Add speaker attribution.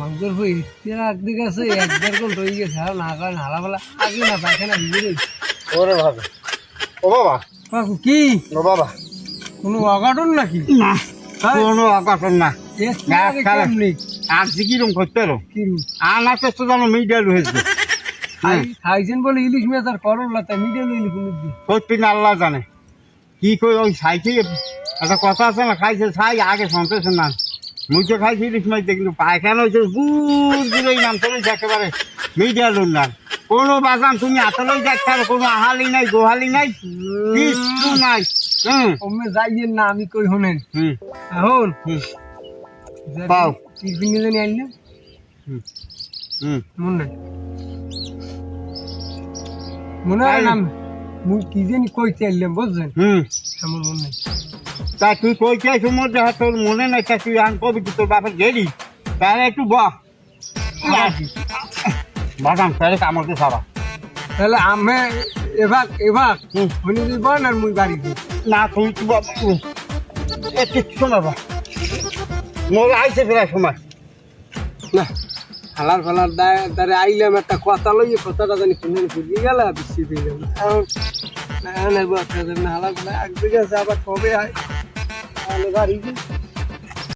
Speaker 1: মাংসর হই একদিকে আছে একবার কোন রয়ে গেছে আর না কারণ হারাবেলা আগে না পায়খানা ভিজে
Speaker 2: ওরে বাবা ও বাবা
Speaker 1: কি
Speaker 2: ও বাবা
Speaker 1: কোনো অঘটন নাকি
Speaker 2: না কোনো অঘটন না
Speaker 1: কেমনি
Speaker 2: আর কিরম করতে এলো
Speaker 1: কিরম
Speaker 2: আনা তো জানো মিডিয়াল হয়েছে
Speaker 1: খাইছেন বলে ইলিশ মাছ আর করলা তাই মিডিয়াম ইলিশ
Speaker 2: সত্যি না আল্লাহ জানে কি করে ওই সাইকে একটা কথা আছে না খাইছে ছাই আগে সন্তোষ না মুখে খাইছি ইলিশ মাছ কিন্তু পায়খানা হয়েছে দূর দূরে নাম চলেছে একেবারে মিডিয়াল না কোনো বাজান তুমি আতলেই দেখতে হবে কোনো আহালি নাই গোহালি নাই কিচ্ছু নাই
Speaker 1: ওমে যাইয়েন না আমি কই হনেন এখন
Speaker 2: পাও
Speaker 1: টিফিন নিলে নিয়ে আনলেন মনে মনে হয় না মুই কি জানি কইতে আনলাম বুঝছেন আমার মনে নেই
Speaker 2: তা তুই কই চাইছ মধ্যে তোর মনে নাই তা তুই আন কবি তোর বাপের গেলি তাহলে একটু বক বাদাম তাহলে আমাকে খাবা
Speaker 1: তাহলে আমি এবার হনি দিব না মুই বাড়ি দিই
Speaker 2: না তুই তো একটু শোনাবা মোর আইসে ফেরার সময়
Speaker 1: না হালার ফালার দ্বারে আইলাম একটা কথা লইয়ে কথাটা জানি শুনে বুঝিয়ে গেল বেশি দিয়ে গেল এখন হালার ফালা একদিকে আছে আবার কবে আয় তাহলে বাড়ি দিই